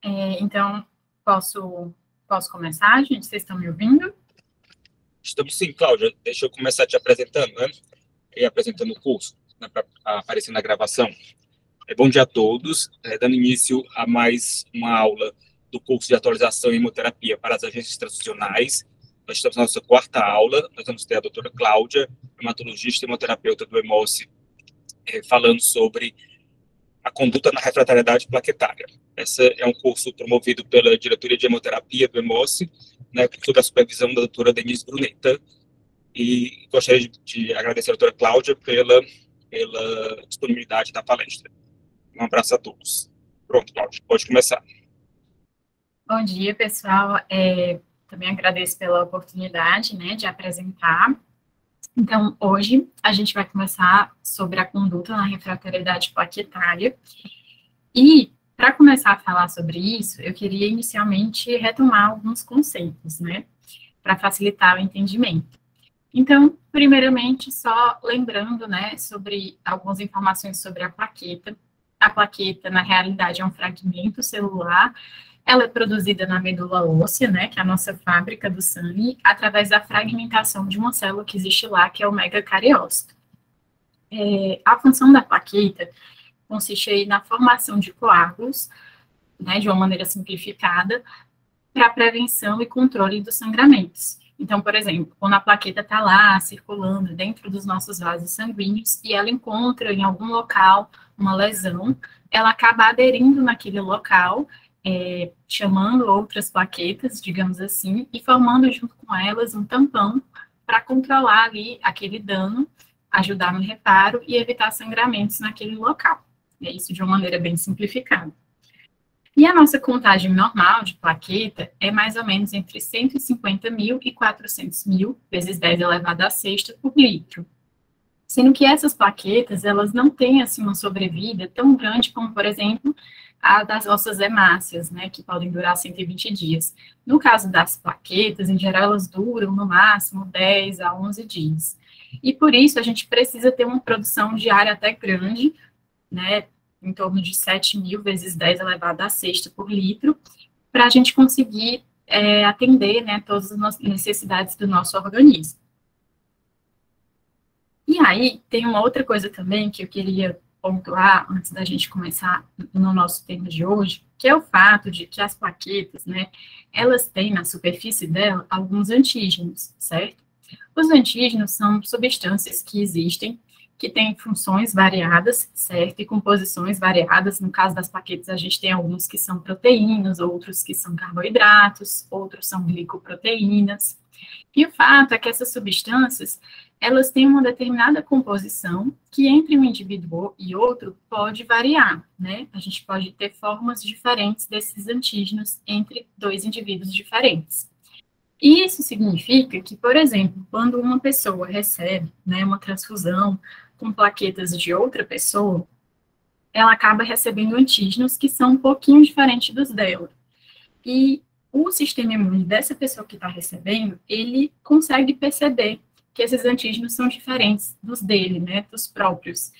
Então, posso começar, gente? Vocês estão me ouvindo? Estamos sim, Cláudia. Deixa eu começar te apresentando, né? E apresentando o curso, né, para aparecer na gravação. Bom dia a todos. Dando início a mais uma aula do curso de atualização em hemoterapia para as agências transfusionais. Nós estamos na nossa quarta aula. Nós vamos ter a doutora Cláudia, hematologista e hemoterapeuta do Hemose, falando sobre a conduta na refratariedade plaquetária. Esse é um curso promovido pela Diretoria de Hemoterapia do Hemose, né, sob a supervisão da doutora Denise Bruneta. E gostaria de agradecer a doutora Cláudia pela disponibilidade da palestra. Um abraço a todos. Pronto, Cláudia, pode começar. Bom dia, pessoal. Também agradeço pela oportunidade, né, de apresentar. Então, hoje a gente vai começar sobre a conduta na refratariedade plaquetária. E, para começar a falar sobre isso, eu queria inicialmente retomar alguns conceitos, né, para facilitar o entendimento. Então, primeiramente, só lembrando, né, sobre algumas informações sobre a plaqueta. A plaqueta, na realidade, é um fragmento celular. Ela é produzida na medula óssea, né, que é a nossa fábrica do sangue, através da fragmentação de uma célula que existe lá, que é o megacariócito. A função da plaqueta consiste aí na formação de coágulos, né, de uma maneira simplificada, para a prevenção e controle dos sangramentos. Então, por exemplo, quando a plaqueta está lá, circulando dentro dos nossos vasos sanguíneos, e ela encontra em algum local uma lesão, ela acaba aderindo naquele local, chamando outras plaquetas, digamos assim, e formando junto com elas um tampão para controlar ali aquele dano, ajudar no reparo e evitar sangramentos naquele local. É isso de uma maneira bem simplificada. E a nossa contagem normal de plaqueta é mais ou menos entre 150 mil e 400 mil vezes 10 elevado a sexta por litro. Sendo que essas plaquetas, elas não têm, assim, uma sobrevida tão grande como, por exemplo, a das nossas hemácias, né, que podem durar 120 dias. No caso das plaquetas, em geral, elas duram, no máximo, 10 a 11 dias. E por isso, a gente precisa ter uma produção diária até grande, né, em torno de 7 mil vezes 10 elevado a sexta por litro, para a gente conseguir atender, né, todas as necessidades do nosso organismo. E aí, tem uma outra coisa também que eu queria pontuar antes da gente começar no nosso tema de hoje, que é o fato de que as plaquetas, né, elas têm na superfície dela alguns antígenos, certo? Os antígenos são substâncias que existem, que têm funções variadas, certo? E composições variadas. No caso das plaquetas, a gente tem alguns que são proteínas, outros que são carboidratos, outros são glicoproteínas. E o fato é que essas substâncias, elas têm uma determinada composição que entre um indivíduo e outro pode variar, né? A gente pode ter formas diferentes desses antígenos entre dois indivíduos diferentes. E isso significa que, por exemplo, quando uma pessoa recebe, né, uma transfusão com plaquetas de outra pessoa, ela acaba recebendo antígenos que são um pouquinho diferentes dos dela. E o sistema imune dessa pessoa que está recebendo, ele consegue perceber que esses antígenos são diferentes dos dele, né, dos próprios.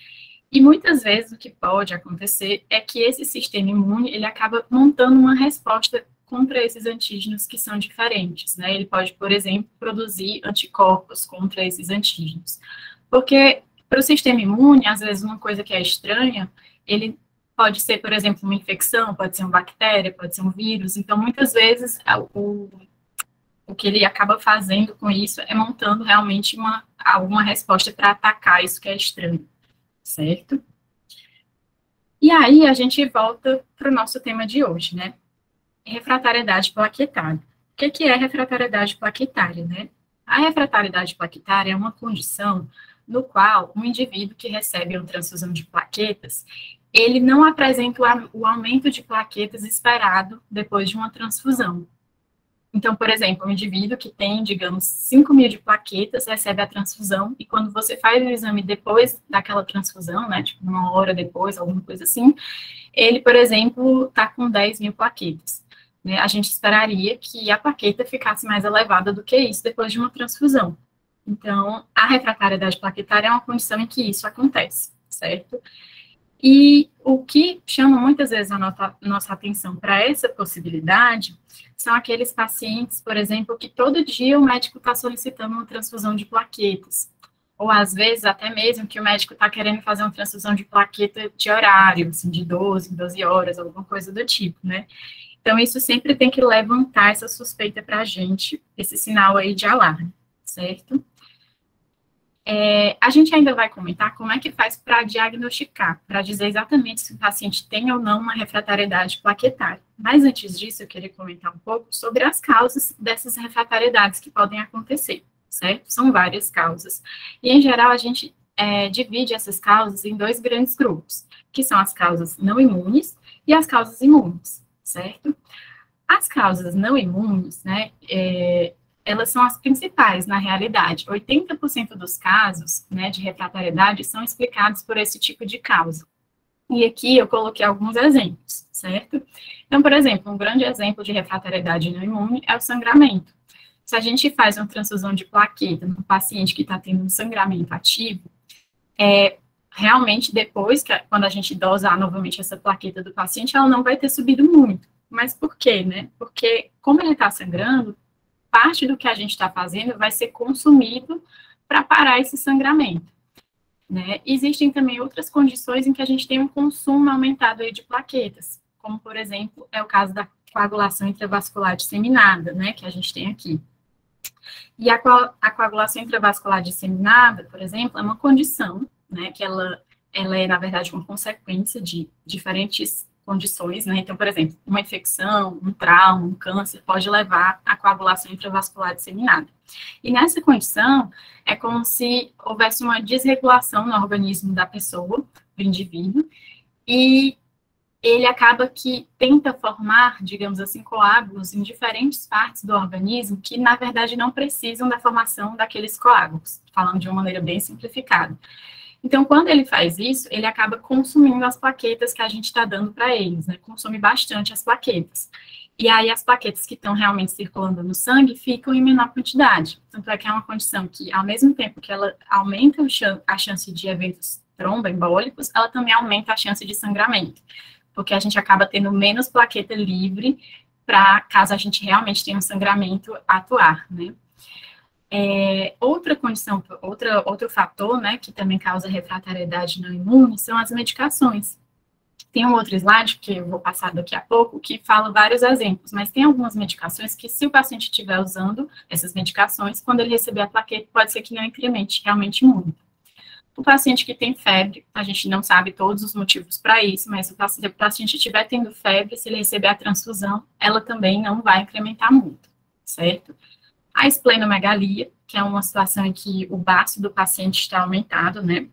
E muitas vezes o que pode acontecer é que esse sistema imune, ele acaba montando uma resposta contra esses antígenos que são diferentes, né? Ele pode, por exemplo, produzir anticorpos contra esses antígenos. Porque para o sistema imune, às vezes uma coisa que é estranha, ele pode ser, por exemplo, uma infecção, pode ser uma bactéria, pode ser um vírus. Então, muitas vezes, o que ele acaba fazendo com isso é montando realmente alguma resposta para atacar isso que é estranho, certo? E aí, a gente volta para o nosso tema de hoje, né? Refratariedade plaquetária. O que é refratariedade plaquetária, né? A refratariedade plaquetária é uma condição no qual um indivíduo que recebe uma transfusão de plaquetas, ele não apresenta o aumento de plaquetas esperado depois de uma transfusão. Então, por exemplo, um indivíduo que tem, digamos, 5 mil de plaquetas, recebe a transfusão, e quando você faz o exame depois daquela transfusão, né, tipo uma hora depois, alguma coisa assim, ele, por exemplo, está com 10 mil plaquetas. Né? A gente esperaria que a plaqueta ficasse mais elevada do que isso depois de uma transfusão. Então, a refratariedade plaquetária é uma condição em que isso acontece, certo? E o que chama muitas vezes a nossa atenção para essa possibilidade são aqueles pacientes, por exemplo, que todo dia o médico está solicitando uma transfusão de plaquetas, ou às vezes até mesmo que o médico está querendo fazer uma transfusão de plaqueta de horário, assim, de 12 em 12 horas, alguma coisa do tipo, né? Então, isso sempre tem que levantar essa suspeita para a gente, esse sinal aí de alarme, certo? A gente ainda vai comentar como é que faz para diagnosticar, para dizer exatamente se o paciente tem ou não uma refratariedade plaquetária. Mas antes disso, eu queria comentar um pouco sobre as causas dessas refratariedades que podem acontecer, certo? São várias causas. E, em geral, a gente divide essas causas em dois grandes grupos, que são as causas não imunes e as causas imunes, certo? As causas não imunes, né, elas são as principais, na realidade. 80% dos casos, né, de refratariedade são explicados por esse tipo de causa. E aqui eu coloquei alguns exemplos, certo? Então, por exemplo, um grande exemplo de refratariedade não imune é o sangramento. Se a gente faz uma transfusão de plaqueta no paciente que está tendo um sangramento ativo, realmente depois, quando a gente dosar novamente essa plaqueta do paciente, ela não vai ter subido muito. Mas por quê, né? Porque como ele está sangrando, parte do que a gente está fazendo vai ser consumido para parar esse sangramento, né? Existem também outras condições em que a gente tem um consumo aumentado aí de plaquetas, como, por exemplo, é o caso da coagulação intravascular disseminada, né, que a gente tem aqui. E a coagulação intravascular disseminada, por exemplo, é uma condição, né, que ela é, na verdade, uma consequência de diferentes condições, né? Então, por exemplo, uma infecção, um trauma, um câncer pode levar à coagulação intravascular disseminada. E nessa condição, é como se houvesse uma desregulação no organismo da pessoa, do indivíduo, e ele acaba que tenta formar, digamos assim, coágulos em diferentes partes do organismo que, na verdade, não precisam da formação daqueles coágulos, falando de uma maneira bem simplificada. Então, quando ele faz isso, ele acaba consumindo as plaquetas que a gente está dando para eles, né? Consome bastante as plaquetas. E aí, as plaquetas que estão realmente circulando no sangue ficam em menor quantidade. Tanto é que é uma condição que, ao mesmo tempo que ela aumenta a chance de eventos tromboembólicos, ela também aumenta a chance de sangramento, porque a gente acaba tendo menos plaqueta livre para, caso a gente realmente tenha um sangramento, atuar, né? Outra condição, outro fator, né, que também causa refratariedade não imune são as medicações. Tem um outro slide, que eu vou passar daqui a pouco, que fala vários exemplos, mas tem algumas medicações que, se o paciente estiver usando essas medicações, quando ele receber a plaqueta, pode ser que não incremente realmente muito. O paciente que tem febre, a gente não sabe todos os motivos para isso, mas se o paciente estiver tendo febre, se ele receber a transfusão, ela também não vai incrementar muito, certo? A esplenomegalia, que é uma situação em que o baço do paciente está aumentado, né?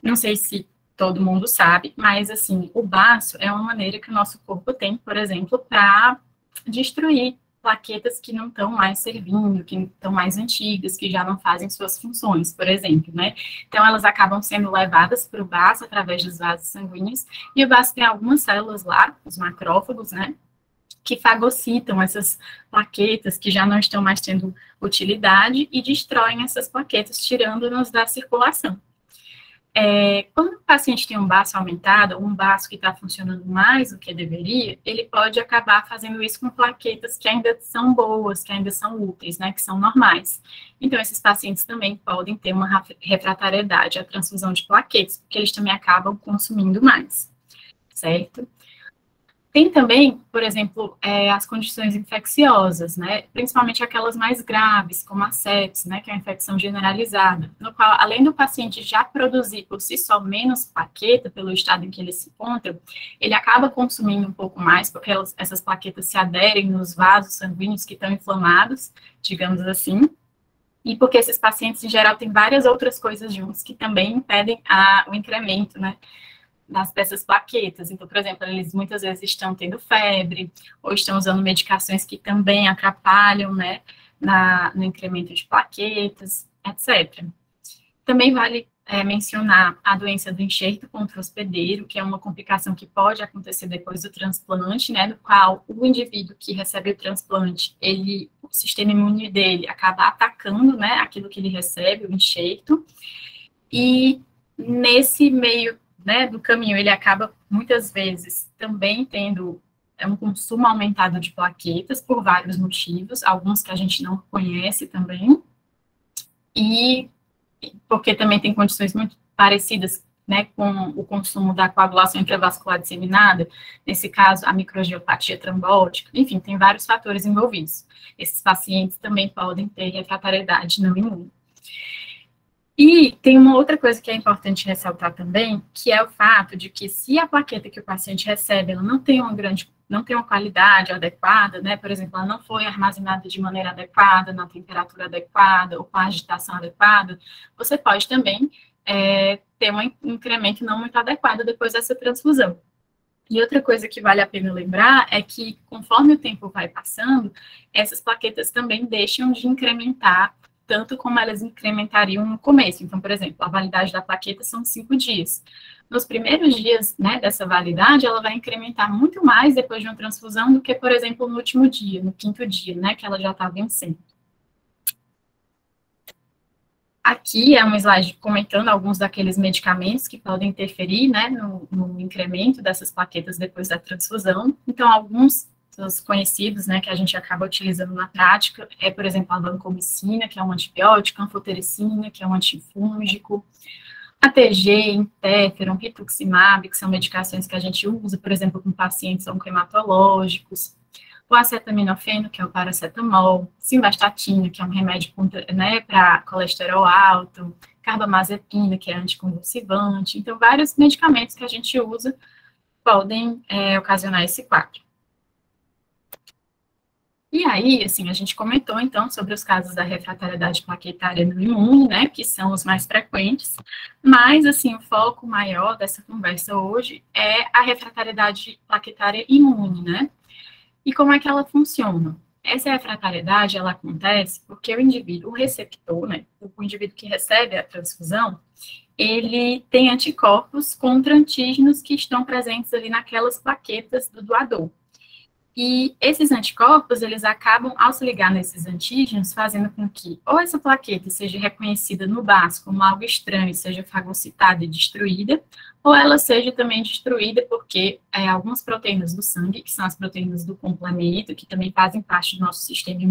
Não sei se todo mundo sabe, mas, assim, o baço é uma maneira que o nosso corpo tem, por exemplo, para destruir plaquetas que não estão mais servindo, que estão mais antigas, que já não fazem suas funções, por exemplo, né? Então, elas acabam sendo levadas para o baço através dos vasos sanguíneos, e o baço tem algumas células lá, os macrófagos, né? Que fagocitam essas plaquetas que já não estão mais tendo utilidade e destroem essas plaquetas, tirando-nos da circulação. Quando o paciente tem um baço aumentado, um baço que está funcionando mais do que deveria, ele pode acabar fazendo isso com plaquetas que ainda são boas, que ainda são úteis, né, que são normais. Então, esses pacientes também podem ter uma refratariedade à transfusão de plaquetas, porque eles também acabam consumindo mais, certo? Tem também, por exemplo, as condições infecciosas, né, principalmente aquelas mais graves, como a sepsis, né, que é uma infecção generalizada, no qual, além do paciente já produzir por si só menos plaqueta, pelo estado em que ele se encontra, ele acaba consumindo um pouco mais, porque essas plaquetas se aderem nos vasos sanguíneos que estão inflamados, digamos assim, e porque esses pacientes, em geral, têm várias outras coisas juntos que também impedem o incremento, né, dessas plaquetas. Então, por exemplo, eles muitas vezes estão tendo febre, ou estão usando medicações que também atrapalham, né, no incremento de plaquetas, etc. Também vale mencionar a doença do enxerto contra-hospedeiro, que é uma complicação que pode acontecer depois do transplante, né, no qual o indivíduo que recebe o transplante, o sistema imune dele acaba atacando, né, aquilo que ele recebe, o enxerto, e nesse meio né, do caminho, ele acaba, muitas vezes, também tendo um consumo aumentado de plaquetas por vários motivos, alguns que a gente não conhece também, e porque também tem condições muito parecidas, né, com o consumo da coagulação intravascular disseminada, nesse caso, a microangiopatia trombótica, enfim, tem vários fatores envolvidos. Esses pacientes também podem ter refratariedade não imune. E tem uma outra coisa que é importante ressaltar também, que é o fato de que se a plaqueta que o paciente recebe, ela não tem uma qualidade adequada, né, por exemplo, ela não foi armazenada de maneira adequada, na temperatura adequada, ou com a agitação adequada, você pode também ter um incremento não muito adequado depois dessa transfusão. E outra coisa que vale a pena lembrar é que, conforme o tempo vai passando, essas plaquetas também deixam de incrementar tanto como elas incrementariam no começo. Então, por exemplo, a validade da plaqueta são 5 dias. Nos primeiros dias, né, dessa validade, ela vai incrementar muito mais depois de uma transfusão do que, por exemplo, no último dia, no 5º dia, né, que ela já está vencendo. Aqui é um slide comentando alguns daqueles medicamentos que podem interferir, né, no incremento dessas plaquetas depois da transfusão. Então, alguns dos conhecidos, né, que a gente acaba utilizando na prática, por exemplo, a vancomicina, que é um antibiótico, a anfotericina, que é um antifúngico, ATG, interferon, rituximab, que são medicações que a gente usa, por exemplo, com pacientes oncohematológicos, o acetaminofeno, que é o paracetamol, simvastatina, que é um remédio, né, para colesterol alto, carbamazepina, que é anticonvulsivante. Então, vários medicamentos que a gente usa podem ocasionar esse quadro. E aí, assim, a gente comentou, então, sobre os casos da refratariedade plaquetária não imune, né, que são os mais frequentes, mas, assim, o foco maior dessa conversa hoje é a refratariedade plaquetária imune, né? E como é que ela funciona? Essa refratariedade, ela acontece porque o indivíduo, o receptor, né, o indivíduo que recebe a transfusão, ele tem anticorpos contra antígenos que estão presentes ali naquelas plaquetas do doador. E esses anticorpos, eles acabam, ao se ligar nesses antígenos, fazendo com que ou essa plaqueta seja reconhecida no BAS como algo estranho, seja fagocitada e destruída, ou ela seja também destruída porque algumas proteínas do sangue, que são as proteínas do complemento, que também fazem parte do nosso sistema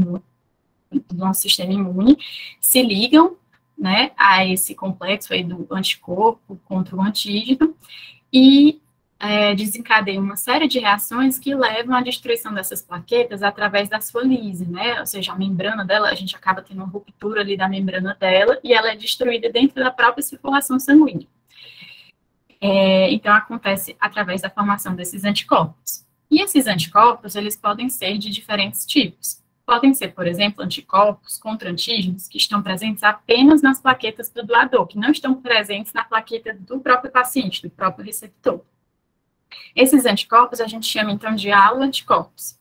imune, se ligam, né, a esse complexo aí do anticorpo contra o antígeno e desencadeia uma série de reações que levam à destruição dessas plaquetas através da sua lise, né, ou seja, a membrana dela, a gente acaba tendo uma ruptura ali da membrana dela e ela é destruída dentro da própria circulação sanguínea. Então, acontece através da formação desses anticorpos. E esses anticorpos, eles podem ser de diferentes tipos. Podem ser, por exemplo, anticorpos contra antígenos que estão presentes apenas nas plaquetas do doador, que não estão presentes na plaqueta do próprio paciente, do próprio receptor. Esses anticorpos a gente chama, então, de haloanticorpos.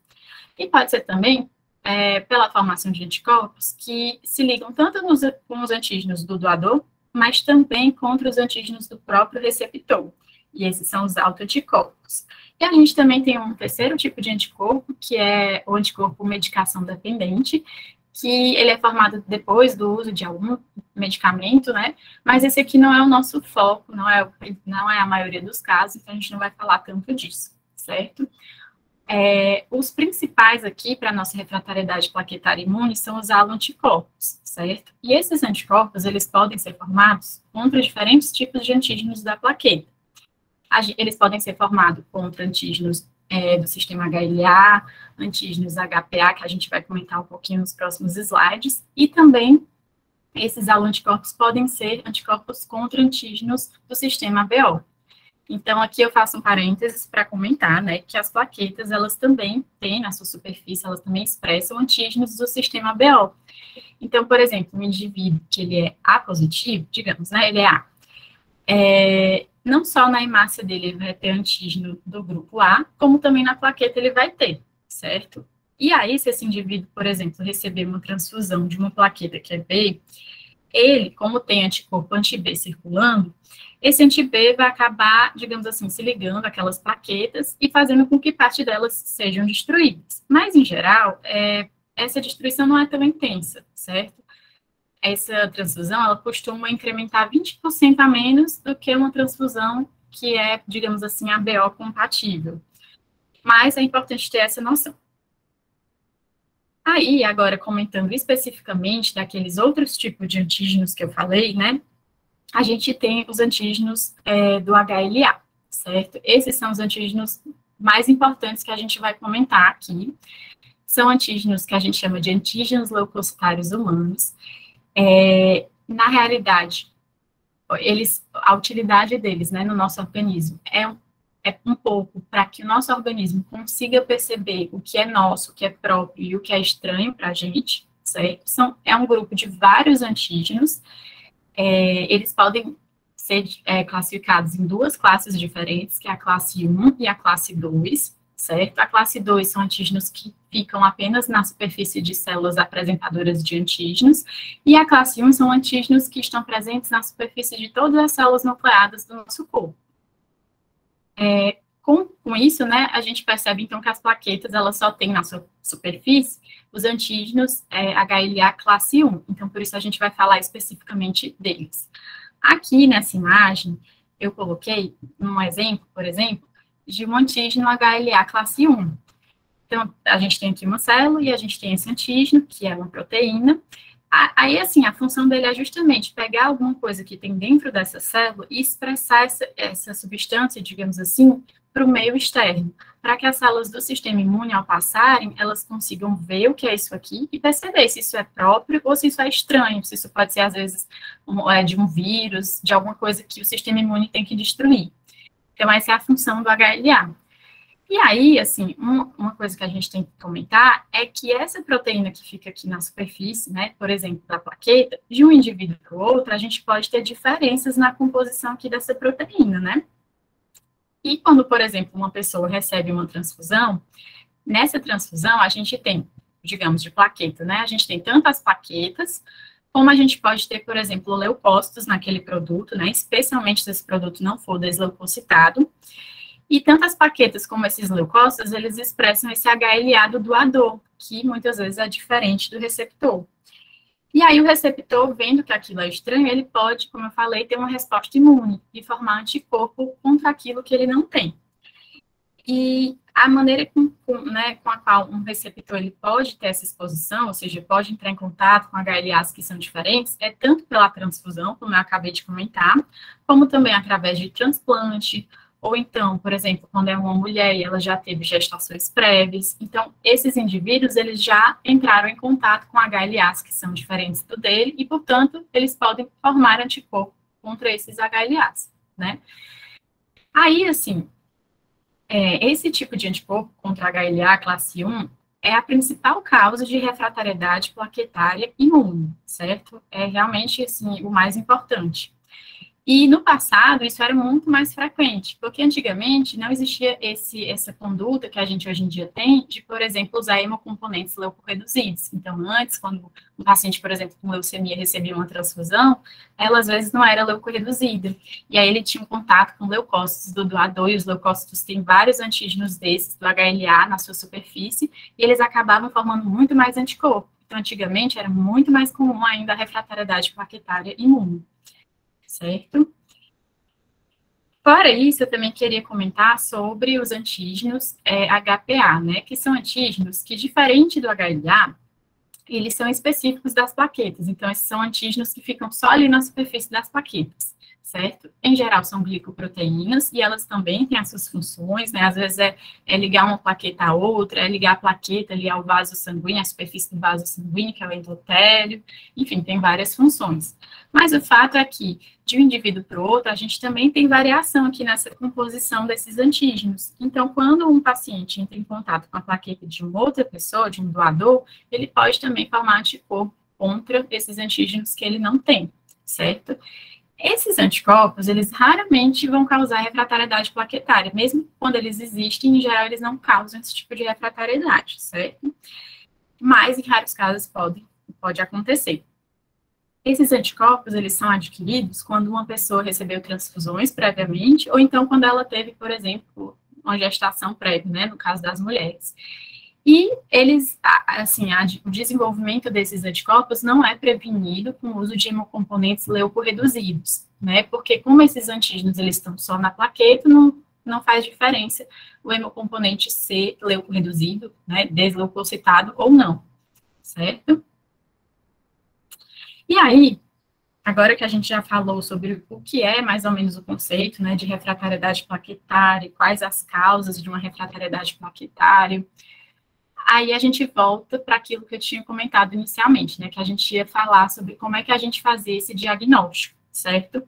E pode ser também pela formação de anticorpos que se ligam tanto com os antígenos do doador, mas também contra os antígenos do próprio receptor. E esses são os autoanticorpos. E a gente também tem um terceiro tipo de anticorpo, que é o anticorpo medicação dependente, que ele é formado depois do uso de algum medicamento, né? Mas esse aqui não é o nosso foco, não é a maioria dos casos, então a gente não vai falar tanto disso, certo? Os principais aqui para a nossa refratariedade plaquetária imune são os haloanticorpos, certo? E esses anticorpos, eles podem ser formados contra diferentes tipos de antígenos da plaqueta. Eles podem ser formados contra antígenos do sistema HLA, antígenos HPA, que a gente vai comentar um pouquinho nos próximos slides, e também esses haloanticorpos podem ser anticorpos contra antígenos do sistema ABO. Então, aqui eu faço um parênteses para comentar, né, que as plaquetas, elas também têm na sua superfície, elas também expressam antígenos do sistema ABO. Então, por exemplo, um indivíduo que ele é A positivo, digamos, né, ele é A, não só na hemácia dele ele vai ter antígeno do grupo A, como também na plaqueta ele vai ter, certo? E aí, se esse indivíduo, por exemplo, receber uma transfusão de uma plaqueta que é B, ele, como tem anticorpo anti-B circulando, esse anti-B vai acabar, digamos assim, se ligando àquelas plaquetas e fazendo com que parte delas sejam destruídas. Mas, em geral, essa destruição não é tão intensa, certo? Essa transfusão, ela costuma incrementar 20% a menos do que uma transfusão que é, digamos assim, ABO compatível. Mas é importante ter essa noção. Aí, agora, comentando especificamente daqueles outros tipos de antígenos que eu falei, né, a gente tem os antígenos do HLA, certo? Esses são os antígenos mais importantes que a gente vai comentar aqui. São antígenos que a gente chama de antígenos leucocitários humanos. Na realidade, a utilidade deles, né, no nosso organismo é um pouco para que o nosso organismo consiga perceber o que é nosso, o que é próprio e o que é estranho para a gente, certo? É um grupo de vários antígenos. Eles podem ser classificados em duas classes diferentes, que é a classe 1 e a classe 2, certo? A classe 2 são antígenos que ficam apenas na superfície de células apresentadoras de antígenos, e a classe 1 são antígenos que estão presentes na superfície de todas as células nucleadas do nosso corpo. Com isso, né, a gente percebe, então, que as plaquetas, elas só têm na sua superfície os antígenos HLA classe 1. Então, por isso a gente vai falar especificamente deles. Aqui nessa imagem, eu coloquei um exemplo, por exemplo, de um antígeno HLA classe 1. Então, a gente tem aqui uma célula e a gente tem esse antígeno, que é uma proteína. Aí, assim, a função dele é justamente pegar alguma coisa que tem dentro dessa célula e expressar essa substância, digamos assim, para o meio externo, para que as células do sistema imune, ao passarem, elas consigam ver o que é isso aqui e perceber se isso é próprio ou se isso é estranho, se isso pode ser, às vezes, de um vírus, de alguma coisa que o sistema imune tem que destruir. Então, essa é a função do HLA. E aí, assim, uma coisa que a gente tem que comentar é que essa proteína que fica aqui na superfície, né, por exemplo, da plaqueta, de um indivíduo para o outro, a gente pode ter diferenças na composição aqui dessa proteína, né? E quando, por exemplo, uma pessoa recebe uma transfusão, nessa transfusão a gente tem, digamos, de plaqueta, né? A gente tem tanto as plaquetas, como a gente pode ter, por exemplo, leucócitos naquele produto, né? Especialmente se esse produto não for desleucocitado. E tanto as plaquetas como esses leucócitos, eles expressam esse HLA do doador, que muitas vezes é diferente do receptor. E aí o receptor, vendo que aquilo é estranho, ele pode, como eu falei, ter uma resposta imune e formar anticorpo contra aquilo que ele não tem. E a maneira com a qual um receptor ele pode ter essa exposição, ou seja, pode entrar em contato com HLAs que são diferentes, é tanto pela transfusão, como eu acabei de comentar, como também através de transplante, ou então, por exemplo, quando é uma mulher e ela já teve gestações prévias. Então, esses indivíduos, eles já entraram em contato com HLAs que são diferentes do dele e, portanto, eles podem formar anticorpo contra esses HLAs, né? Aí, assim, esse tipo de anticorpo contra HLA classe 1 é a principal causa de refratariedade plaquetária imune, certo? É realmente, assim, o mais importante. E no passado, isso era muito mais frequente, porque antigamente não existia essa conduta que a gente hoje em dia tem de, por exemplo, usar hemocomponentes leucorreduzidos. Então, antes, quando um paciente, por exemplo, com leucemia recebia uma transfusão, ela às vezes não era leucorreduzida. E aí ele tinha um contato com leucócitos do doador, e os leucócitos têm vários antígenos desses, do HLA, na sua superfície, e eles acabavam formando muito mais anticorpo. Então, antigamente, era muito mais comum ainda a refratariedade plaquetária imune. Certo? Fora isso, eu também queria comentar sobre os antígenos HPA, né, que são antígenos que, diferente do HLA, eles são específicos das plaquetas. Então, esses são antígenos que ficam só ali na superfície das plaquetas, certo? Em geral, são glicoproteínas, e elas também têm as suas funções, né? Às vezes é ligar uma plaqueta a outra, é ligar a plaqueta ali ao vaso sanguíneo, à superfície do vaso sanguíneo, que é o endotélio, enfim, tem várias funções. Mas o fato é que, de um indivíduo para o outro, a gente também tem variação aqui nessa composição desses antígenos. Então, quando um paciente entra em contato com a plaqueta de uma outra pessoa, de um doador, ele pode também formar anticorpo contra esses antígenos que ele não tem, certo? Esses anticorpos, eles raramente vão causar refratariedade plaquetária, mesmo quando eles existem, em geral, eles não causam esse tipo de refratariedade, certo? Mas, em raros casos, pode acontecer. Esses anticorpos, eles são adquiridos quando uma pessoa recebeu transfusões previamente, ou então quando ela teve, por exemplo, uma gestação prévia, né, no caso das mulheres. E eles, assim, o desenvolvimento desses anticorpos não é prevenido com o uso de hemocomponentes leucorreduzidos, né? Porque como esses antígenos, eles estão só na plaqueta, não faz diferença o hemocomponente ser leucorreduzido, né? Desleucocitado ou não, certo? E aí, agora que a gente já falou sobre o que é mais ou menos o conceito, né, de refratariedade plaquetária, quais as causas de uma refratariedade plaquetária, aí a gente volta para aquilo que eu tinha comentado inicialmente, né, que a gente ia falar sobre como é que a gente fazia esse diagnóstico, certo?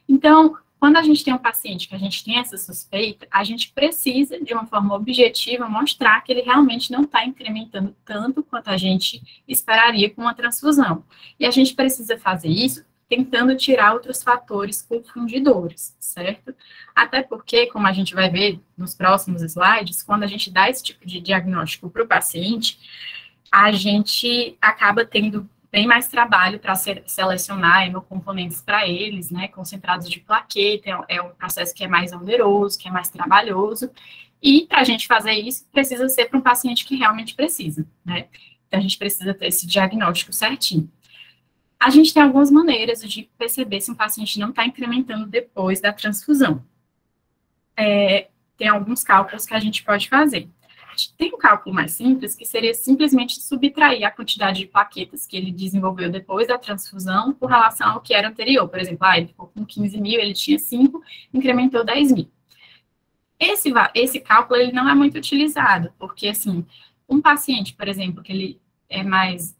Então, quando a gente tem um paciente que a gente tem essa suspeita, a gente precisa, de uma forma objetiva, mostrar que ele realmente não está incrementando tanto quanto a gente esperaria com uma transfusão. E a gente precisa fazer isso tentando tirar outros fatores confundidores, certo? Até porque, como a gente vai ver nos próximos slides, quando a gente dá esse tipo de diagnóstico para o paciente, a gente acaba tendo bem mais trabalho para selecionar hemocomponentes para eles, né, concentrados de plaqueta, é um processo que é mais oneroso, que é mais trabalhoso, e para a gente fazer isso, precisa ser para um paciente que realmente precisa, né, então a gente precisa ter esse diagnóstico certinho. A gente tem algumas maneiras de perceber se um paciente não está incrementando depois da transfusão. Tem alguns cálculos que a gente pode fazer. Tem um cálculo mais simples, que seria simplesmente subtrair a quantidade de plaquetas que ele desenvolveu depois da transfusão com relação ao que era anterior. Por exemplo, ele ficou com 15 mil, ele tinha 5, incrementou 10 mil. Esse cálculo ele não é muito utilizado, porque, assim, um paciente, por exemplo, que ele é mais,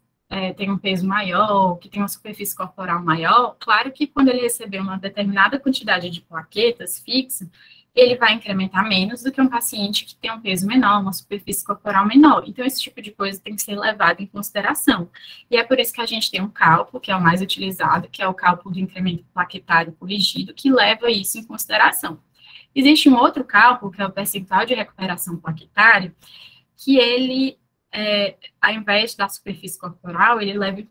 tem um peso maior, que tem uma superfície corporal maior, claro que quando ele receber uma determinada quantidade de plaquetas fixa, ele vai incrementar menos do que um paciente que tem um peso menor, uma superfície corporal menor. Então, esse tipo de coisa tem que ser levado em consideração. E é por isso que a gente tem um cálculo, que é o mais utilizado, que é o cálculo do incremento plaquetário corrigido, que leva isso em consideração. Existe um outro cálculo, que é o percentual de recuperação plaquetária, que ele, ao invés da superfície corporal, ele leva em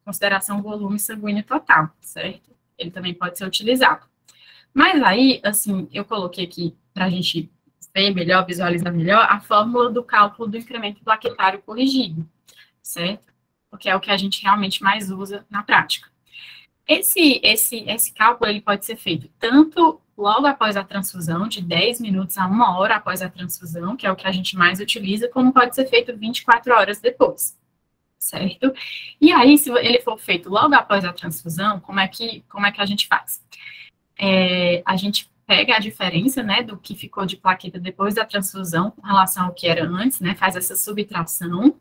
consideração o volume sanguíneo total, certo? Ele também pode ser utilizado. Mas aí, assim, eu coloquei aqui para a gente ver melhor, visualizar melhor, a fórmula do cálculo do incremento plaquetário corrigido, certo? Porque é o que a gente realmente mais usa na prática. Esse cálculo, ele pode ser feito tanto logo após a transfusão, de 10 minutos a 1 hora após a transfusão, que é o que a gente mais utiliza, como pode ser feito 24 horas depois, certo? E aí, se ele for feito logo após a transfusão, como é que a gente faz? A gente pega a diferença, né, do que ficou de plaqueta depois da transfusão com relação ao que era antes, né, faz essa subtração,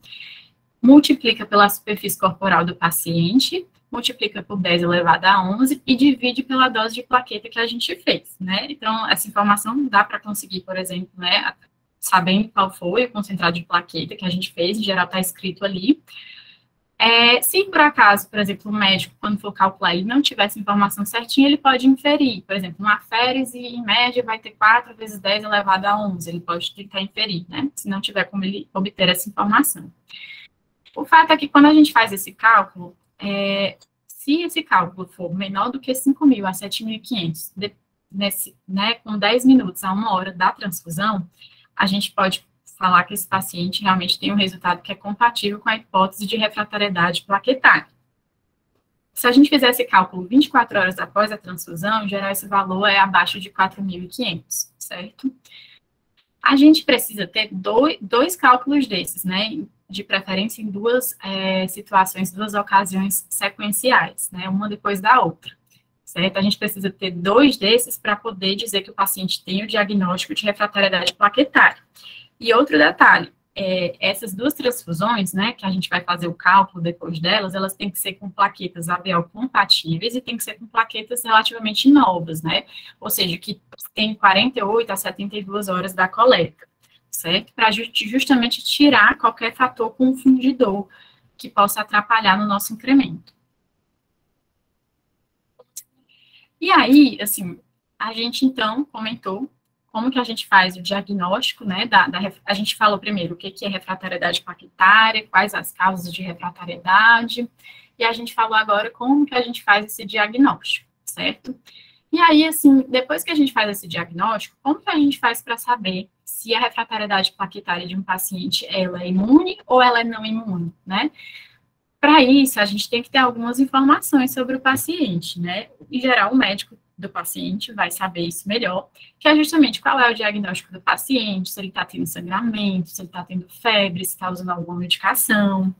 multiplica pela superfície corporal do paciente, multiplica por 10 elevado a 11 e divide pela dose de plaqueta que a gente fez, né. Então, essa informação dá para conseguir, por exemplo, né, sabendo qual foi o concentrado de plaqueta que a gente fez, em geral está escrito ali. Se por acaso, por exemplo, o médico, quando for calcular, ele não tiver essa informação certinha, ele pode inferir. Por exemplo, uma aférese, em média, vai ter 4 vezes 10 elevado a 11. Ele pode tentar inferir, né? Se não tiver como ele obter essa informação. O fato é que quando a gente faz esse cálculo, se esse cálculo for menor do que 5.000 a 7.500, né, com 10 minutos a 1 hora da transfusão, a gente pode falar que esse paciente realmente tem um resultado que é compatível com a hipótese de refratariedade plaquetária. Se a gente fizer esse cálculo 24 horas após a transfusão, em geral esse valor é abaixo de 4.500, certo? A gente precisa ter dois cálculos desses, né, de preferência em duas situações, duas ocasiões sequenciais, né, uma depois da outra, certo? A gente precisa ter 2 desses para poder dizer que o paciente tem o diagnóstico de refratariedade plaquetária. E outro detalhe, essas 2 transfusões, né, que a gente vai fazer o cálculo depois delas, elas têm que ser com plaquetas ABL compatíveis e tem que ser com plaquetas relativamente novas, né, ou seja, que tem 48 a 72 horas da coleta, certo? Para justamente tirar qualquer fator confundidor que possa atrapalhar no nosso incremento. E aí, assim, a gente então comentou como que a gente faz o diagnóstico, né, a gente falou primeiro o que é refratariedade plaquetária, quais as causas de refratariedade, e a gente falou agora como que a gente faz esse diagnóstico, certo? E aí, assim, depois que a gente faz esse diagnóstico, como que a gente faz para saber se a refratariedade plaquetária de um paciente, ela é imune ou ela é não imune, né? Para isso, a gente tem que ter algumas informações sobre o paciente, né? Em geral, o médico do paciente vai saber isso melhor, que é justamente qual é o diagnóstico do paciente, se ele está tendo sangramento, se ele está tendo febre, se está usando alguma medicação,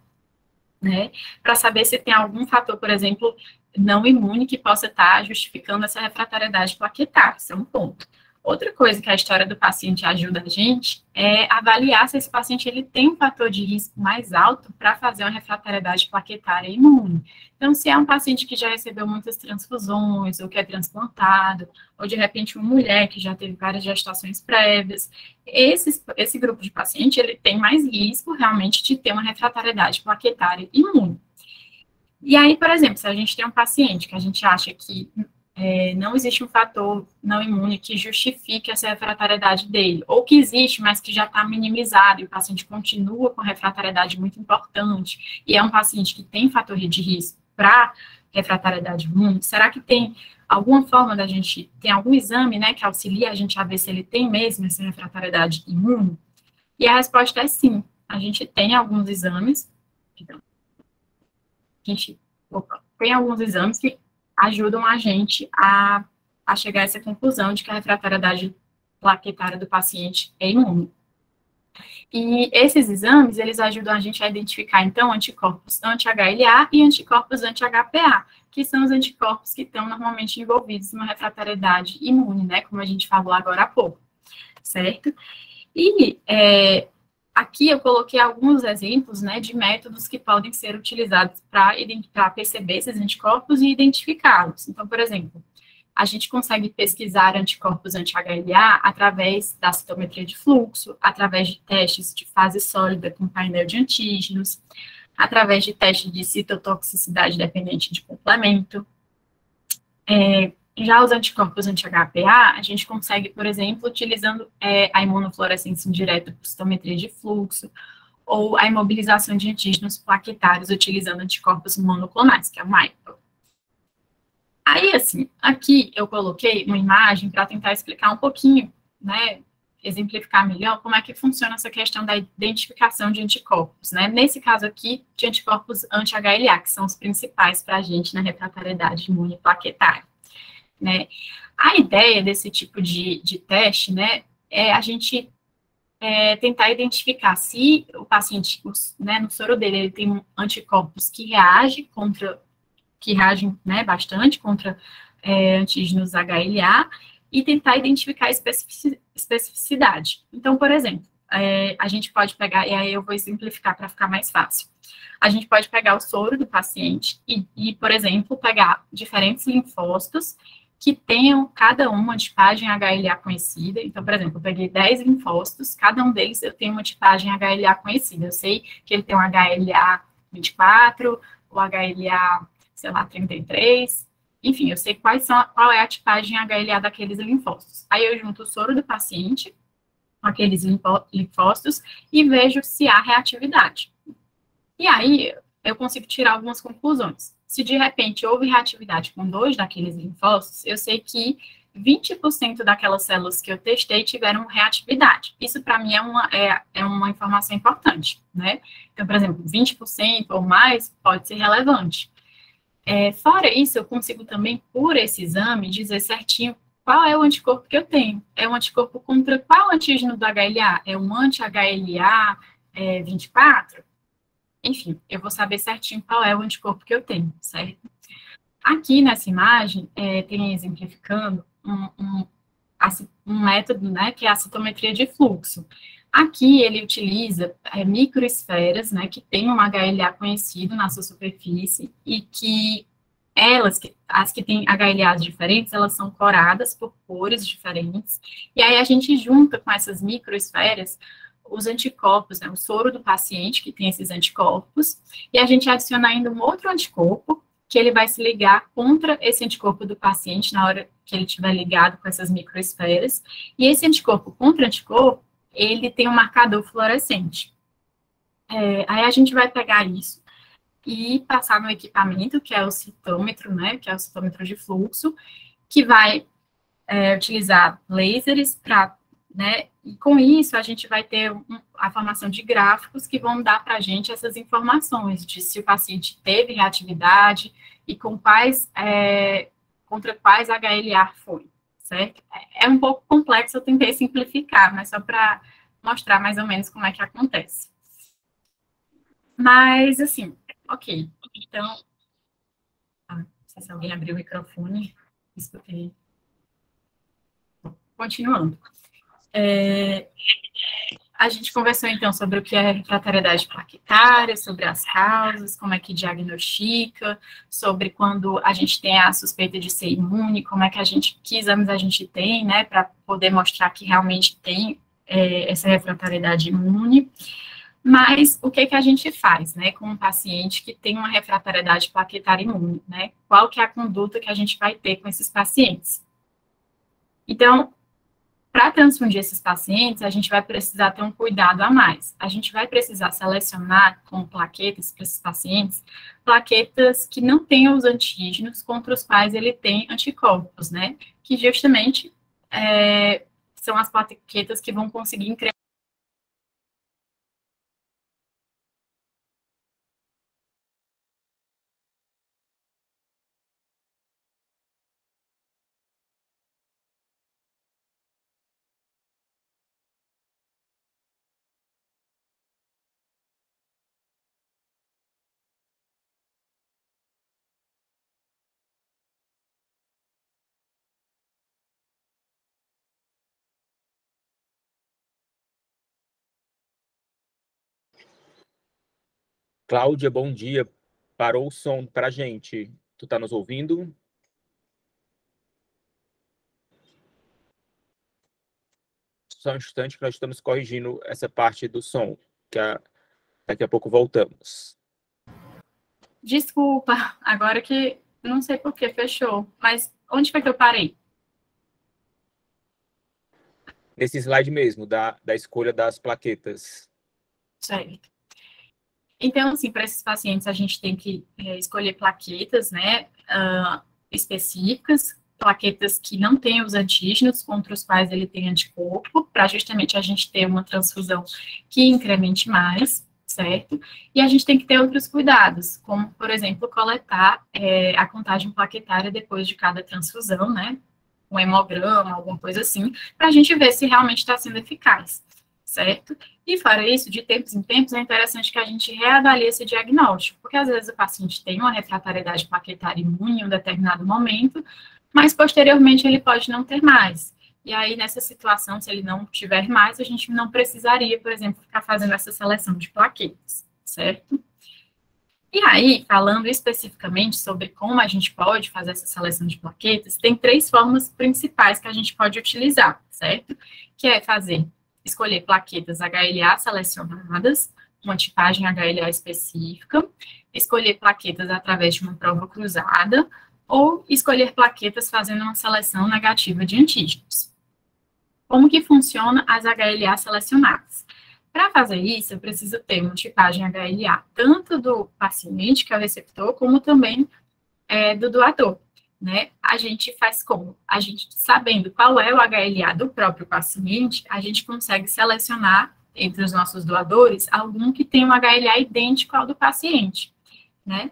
né? Para saber se tem algum fator, por exemplo, não imune que possa estar justificando essa refratariedade plaquetária, isso é um ponto. Outra coisa que a história do paciente ajuda a gente é avaliar se esse paciente ele tem um fator de risco mais alto para fazer uma refratariedade plaquetária imune. Então, se é um paciente que já recebeu muitas transfusões, ou que é transplantado, ou de repente uma mulher que já teve várias gestações prévias, esse grupo de paciente ele tem mais risco realmente de ter uma refratariedade plaquetária imune. E aí, por exemplo, se a gente tem um paciente que a gente acha que não existe um fator não imune que justifique essa refratariedade dele, ou que existe, mas que já está minimizado, e o paciente continua com refratariedade muito importante, e é um paciente que tem fator de risco para refratariedade imune, será que tem alguma forma da gente, tem algum exame, né, que auxilia a gente a ver se ele tem mesmo essa refratariedade imune? E a resposta é sim, a gente tem alguns exames, então, tem alguns exames que ajudam a gente a chegar a essa conclusão de que a refratariedade plaquetária do paciente é imune. E esses exames, eles ajudam a gente a identificar, então, anticorpos anti-HLA e anticorpos anti-HPA, que são os anticorpos que estão normalmente envolvidos em uma refratariedade imune, né, como a gente falou agora há pouco, certo? E aqui eu coloquei alguns exemplos, né, de métodos que podem ser utilizados para perceber esses anticorpos e identificá-los. Então, por exemplo, a gente consegue pesquisar anticorpos anti-HLA através da citometria de fluxo, através de testes de fase sólida com painel de antígenos, através de testes de citotoxicidade dependente de complemento. Já os anticorpos anti-HPA, a gente consegue, por exemplo, utilizando a imunofluorescência indireta por citometria de fluxo, ou a imobilização de antígenos plaquetários utilizando anticorpos monoclonais, que é o MAIPA. Aí, assim, aqui eu coloquei uma imagem para tentar explicar um pouquinho, né, exemplificar melhor como é que funciona essa questão da identificação de anticorpos, né, nesse caso aqui, de anticorpos anti-HLA, que são os principais para a gente na refratariedade imune plaquetária. Né? A ideia desse tipo de teste, né, é a gente tentar identificar se o paciente, né, no soro dele, ele tem anticorpos que reagem, né, bastante contra antígenos HLA, e tentar identificar a especificidade. Então, por exemplo, a gente pode pegar, e aí eu vou exemplificar para ficar mais fácil. A gente pode pegar o soro do paciente e, por exemplo, pegar diferentes linfócitos que tenham cada um uma tipagem HLA conhecida. Então, por exemplo, eu peguei 10 linfócitos, cada um deles eu tenho uma tipagem HLA conhecida. Eu sei que ele tem um HLA 24, o HLA, sei lá, 33, enfim, eu sei qual é a tipagem HLA daqueles linfócitos. Aí eu junto o soro do paciente com aqueles linfócitos e vejo se há reatividade. E aí eu consigo tirar algumas conclusões. Se de repente houve reatividade com 2 daqueles linfócitos, eu sei que 20% daquelas células que eu testei tiveram reatividade. Isso, para mim, é uma informação importante, né? Então, por exemplo, 20% ou mais pode ser relevante. Fora isso, eu consigo também, por esse exame, dizer certinho qual é o anticorpo que eu tenho. É um anticorpo contra qual antígeno do HLA? É um anti-HLA 24? Enfim, eu vou saber certinho qual é o anticorpo que eu tenho, certo? Aqui nessa imagem, tem exemplificando um método, né, que é a citometria de fluxo. Aqui ele utiliza microesferas, né, que tem um HLA conhecido na sua superfície e que as que têm HLAs diferentes, elas são coradas por cores diferentes, e aí a gente junta com essas microesferas os anticorpos, né, o soro do paciente, que tem esses anticorpos, e a gente adiciona ainda um outro anticorpo, que ele vai se ligar contra esse anticorpo do paciente na hora que ele estiver ligado com essas microesferas, e esse anticorpo contra anticorpo, ele tem um marcador fluorescente. Aí a gente vai pegar isso e passar no equipamento, que é o citômetro, né, que é o citômetro de fluxo, que vai utilizar lasers para né? E com isso, a gente vai ter a formação de gráficos que vão dar para a gente essas informações de se o paciente teve reatividade e com quais, contra quais HLA foi, certo? É um pouco complexo, eu tentei simplificar, mas só para mostrar mais ou menos como é que acontece. Mas, assim, ok. Então, não sei se alguém abriu o microfone, escutei. Continuando. A gente conversou, então, sobre o que é refratariedade plaquetária, sobre as causas, como é que diagnostica, sobre quando a gente tem a suspeita de ser imune, como é que exames a gente tem, né, para poder mostrar que realmente tem essa refratariedade imune. Mas o que a gente faz, né, com um paciente que tem uma refratariedade plaquetária imune, né? Qual que é a conduta que a gente vai ter com esses pacientes? Então, para transfundir esses pacientes, a gente vai precisar ter um cuidado a mais. A gente vai precisar selecionar com plaquetas para esses pacientes, plaquetas que não tenham os antígenos contra os quais ele tem anticorpos, né? Que justamente são as plaquetas que vão conseguir incrementar. Cláudia, bom dia. Parou o som para a gente. Tu está nos ouvindo? Só um instante que nós estamos corrigindo essa parte do som, daqui a pouco voltamos. Desculpa, agora que não sei por que fechou, mas onde foi que eu parei? Nesse slide mesmo, da escolha das plaquetas. Certo. Então, assim, para esses pacientes, a gente tem que escolher plaquetas, né, específicas, plaquetas que não tenham os antígenos contra os quais ele tem anticorpo, para justamente a gente ter uma transfusão que incremente mais, certo? E a gente tem que ter outros cuidados, como, por exemplo, coletar a contagem plaquetária depois de cada transfusão, né, um hemograma, alguma coisa assim, para a gente ver se realmente está sendo eficaz, certo? E fora isso, de tempos em tempos, é interessante que a gente reavalie esse diagnóstico, porque às vezes o paciente tem uma refratariedade plaquetária imune em um determinado momento, mas posteriormente ele pode não ter mais. E aí, nessa situação, se ele não tiver mais, a gente não precisaria, por exemplo, ficar fazendo essa seleção de plaquetas, certo? E aí, falando especificamente sobre como a gente pode fazer essa seleção de plaquetas, tem 3 formas principais que a gente pode utilizar, certo? Que é escolher plaquetas HLA selecionadas, uma tipagem HLA específica, escolher plaquetas através de uma prova cruzada, ou escolher plaquetas fazendo uma seleção negativa de antígenos. Como que funciona as HLA selecionadas? Para fazer isso, eu preciso ter uma tipagem HLA, tanto do paciente, que é o receptor, como também do doador, né? A gente faz como? A gente, sabendo qual é o HLA do próprio paciente, a gente consegue selecionar, entre os nossos doadores, algum que tem um HLA idêntico ao do paciente, né?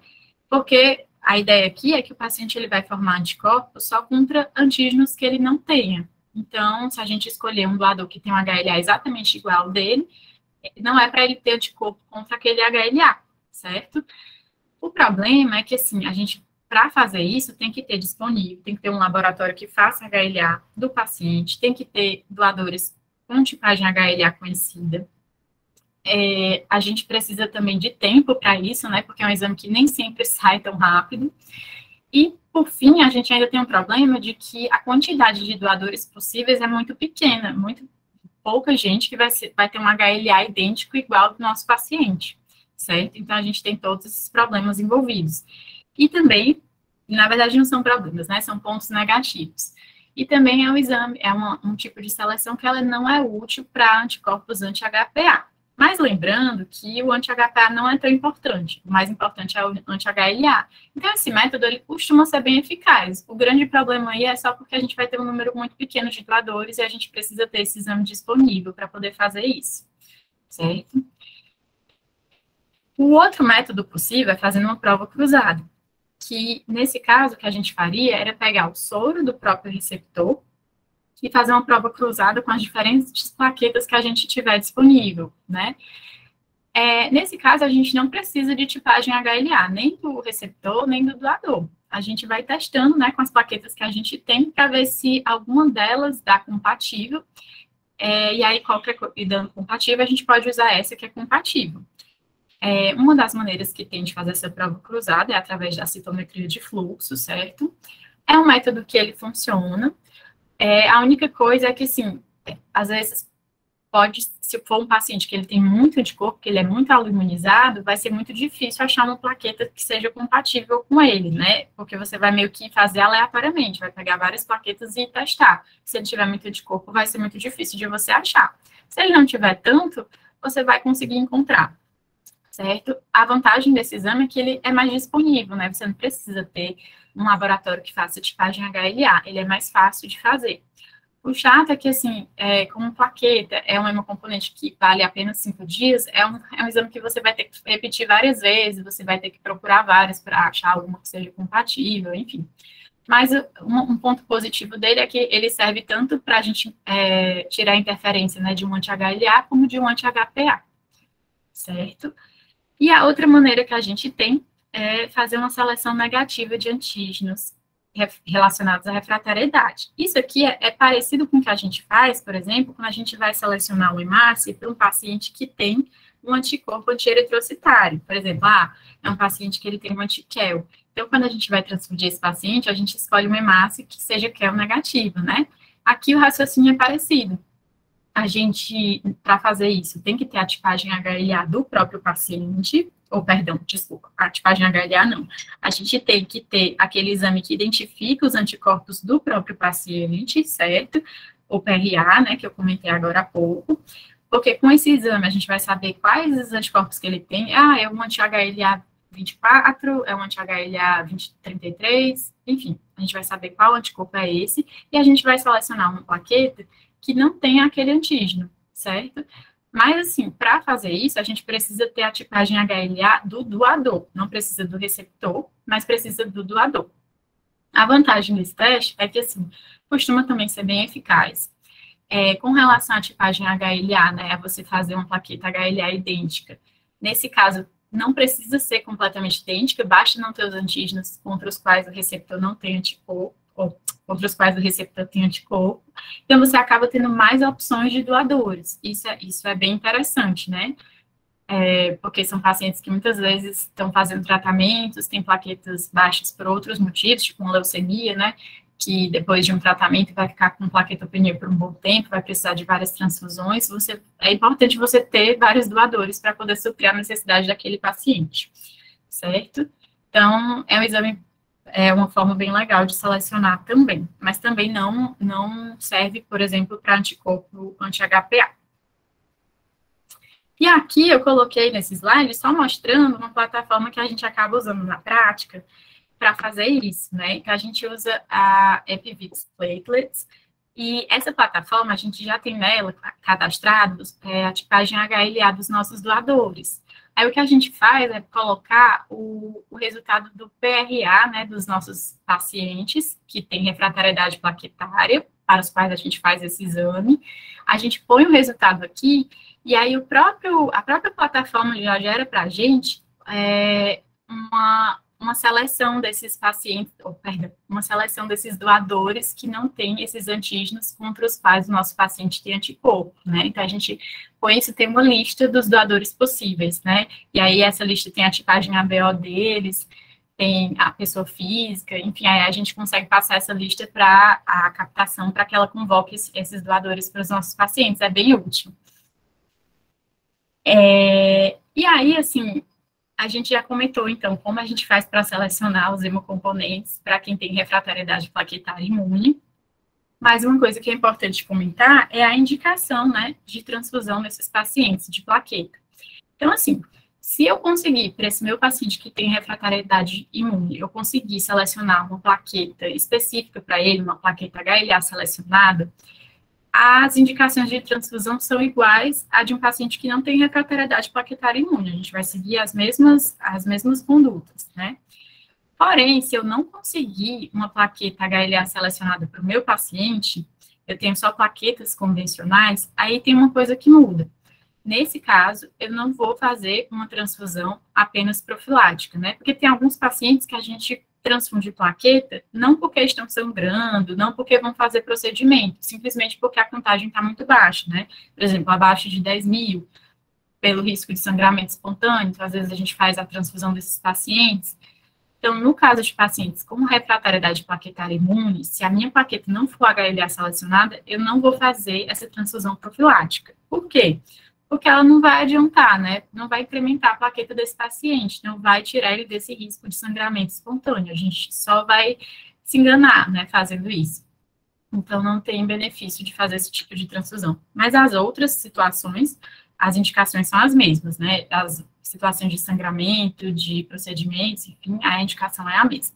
Porque a ideia aqui é que o paciente ele vai formar anticorpos só contra antígenos que ele não tenha. Então, se a gente escolher um doador que tem um HLA exatamente igual ao dele, não é para ele ter anticorpo contra aquele HLA, certo? O problema é que, assim, a gente, para fazer isso, tem que ter disponível, tem que ter um laboratório que faça HLA do paciente, tem que ter doadores com tipagem HLA conhecida. A gente precisa também de tempo para isso, né, porque é um exame que nem sempre sai tão rápido. E, por fim, a gente ainda tem um problema de que a quantidade de doadores possíveis é muito pequena, muito pouca gente que vai ter um HLA idêntico igual do nosso paciente, certo? Então, a gente tem todos esses problemas envolvidos. E também, na verdade, não são problemas, né? São pontos negativos. E também é um exame, um tipo de seleção que ela não é útil para anticorpos anti-HPA, Mas lembrando que o anti-HPA não é tão importante, o mais importante é o anti-HLA. Então, esse método, ele costuma ser bem eficaz. O grande problema aí é só porque a gente vai ter um número muito pequeno de doadores e a gente precisa ter esse exame disponível para poder fazer isso, certo? O outro método possível é fazendo uma prova cruzada, que, nesse caso, o que a gente faria era pegar o soro do próprio receptor e fazer uma prova cruzada com as diferentes plaquetas que a gente tiver disponível, né? Nesse caso, a gente não precisa de tipagem HLA, nem do receptor, nem do doador. A gente vai testando, né, com as plaquetas que a gente tem, para ver se alguma delas dá compatível, e aí, e dando compatível, a gente pode usar essa que é compatível. Uma das maneiras que tem de fazer essa prova cruzada é através da citometria de fluxo, certo? É um método que ele funciona. A única coisa é que, assim, às vezes se for um paciente que ele tem muito anticorpo, que ele é muito autoimunizado, vai ser muito difícil achar uma plaqueta que seja compatível com ele, né? Porque você vai meio que fazer aleatoriamente, vai pegar várias plaquetas e testar. Se ele tiver muito anticorpo, vai ser muito difícil de você achar. Se ele não tiver tanto, você vai conseguir encontrar, certo? A vantagem desse exame é que ele é mais disponível, né? Você não precisa ter um laboratório que faça tipagem HLA, ele é mais fácil de fazer. O chato é que, assim, como plaqueta é um hemocomponente que vale apenas 5 dias, é um exame que você vai ter que repetir várias vezes, você vai ter que procurar várias para achar alguma que seja compatível, enfim. Mas um ponto positivo dele é que ele serve tanto para a gente tirar a interferência, né, de um anti-HLA como de um anti-HPA, certo? E a outra maneira que a gente tem é fazer uma seleção negativa de antígenos relacionados à refratariedade. Isso aqui é parecido com o que a gente faz, por exemplo, quando a gente vai selecionar o hemácia para um paciente que tem um anticorpo anti-eritrocitário. Por exemplo, é um paciente que ele tem um anti-QEL. Então, quando a gente vai transfundir esse paciente, a gente escolhe uma hemácia que seja QEL negativa, né? Aqui o raciocínio é parecido. A gente, para fazer isso, tem que ter a tipagem HLA do próprio paciente, a tipagem HLA não. A gente tem que ter aquele exame que identifica os anticorpos do próprio paciente, certo? O PRA, né, que eu comentei agora há pouco, porque com esse exame a gente vai saber quais os anticorpos que ele tem. É um anti-HLA 24, é um anti-HLA 2033, enfim, a gente vai saber qual anticorpo é esse, e a gente vai selecionar uma plaqueta que não tem aquele antígeno, certo? Mas, assim, para fazer isso, a gente precisa ter a tipagem HLA do doador. Não precisa do receptor, mas precisa do doador. A vantagem desse teste é que, assim, costuma também ser bem eficaz. Com relação à tipagem HLA, né, você fazer uma plaqueta HLA idêntica. Nesse caso, não precisa ser completamente idêntica, basta não ter os antígenos contra os quais o receptor não tem anticorpo, ou contra os quais o receptor tem anticorpo, então você acaba tendo mais opções de doadores. Isso é bem interessante, né? Porque são pacientes que muitas vezes estão fazendo tratamentos, têm plaquetas baixas por outros motivos, tipo uma leucemia, né? Que depois de um tratamento vai ficar com plaquetopenia por um bom tempo, vai precisar de várias transfusões. É importante você ter vários doadores para poder suprir a necessidade daquele paciente, certo? Então, é um exame, uma forma bem legal de selecionar também, mas também não serve, por exemplo, para anticorpo anti-HPA. E aqui eu coloquei nesse slide só mostrando uma plataforma que a gente acaba usando na prática para fazer isso, né? Então, a gente usa a EpiVix Platelets, e essa plataforma, a gente já tem nela cadastrados a tipagem HLA dos nossos doadores. Aí, o que a gente faz é colocar o resultado do PRA, né, dos nossos pacientes que têm refratariedade plaquetária, para os quais a gente faz esse exame. A gente põe o resultado aqui, e aí a própria plataforma já gera para a gente uma seleção desses pacientes, uma seleção desses doadores que não têm esses antígenos contra os quais o nosso paciente tem anticorpo, né? Então, a gente põe isso, tem uma lista dos doadores possíveis, né? E aí, essa lista tem a tipagem ABO deles, tem a pessoa física, enfim, aí a gente consegue passar essa lista para a captação, para que ela convoque esses doadores para os nossos pacientes, é bem útil. E aí, assim, a gente já comentou, então, como a gente faz para selecionar os hemocomponentes para quem tem refratariedade plaquetária imune. Mas uma coisa que é importante comentar é a indicação, né, de transfusão nesses pacientes de plaqueta. Então, assim, se eu conseguir, para esse meu paciente que tem refratariedade imune, eu conseguir selecionar uma plaqueta específica para ele, uma plaqueta HLA selecionada, as indicações de transfusão são iguais à de um paciente que não tem refratariedade plaquetária imune. A gente vai seguir as mesmas condutas, né? Porém, se eu não conseguir uma plaqueta HLA selecionada para o meu paciente, eu tenho só plaquetas convencionais, aí tem uma coisa que muda. Nesse caso, eu não vou fazer uma transfusão apenas profilática, né? Porque tem alguns pacientes que a gente transfunde plaqueta, não porque estão sangrando, não porque vão fazer procedimento, simplesmente porque a contagem está muito baixa, né? Por exemplo, abaixo de 10.000, pelo risco de sangramento espontâneo, então, às vezes a gente faz a transfusão desses pacientes. Então, no caso de pacientes com refratariedade plaquetária imune, se a minha plaqueta não for HLA selecionada, eu não vou fazer essa transfusão profilática. Por quê? Porque ela não vai adiantar, né? Não vai incrementar a plaqueta desse paciente, não vai tirar ele desse risco de sangramento espontâneo. A gente só vai se enganar, né, fazendo isso. Então, não tem benefício de fazer esse tipo de transfusão. Mas as outras situações, as indicações são as mesmas, né? As situações de sangramento, de procedimentos, enfim, a indicação é a mesma.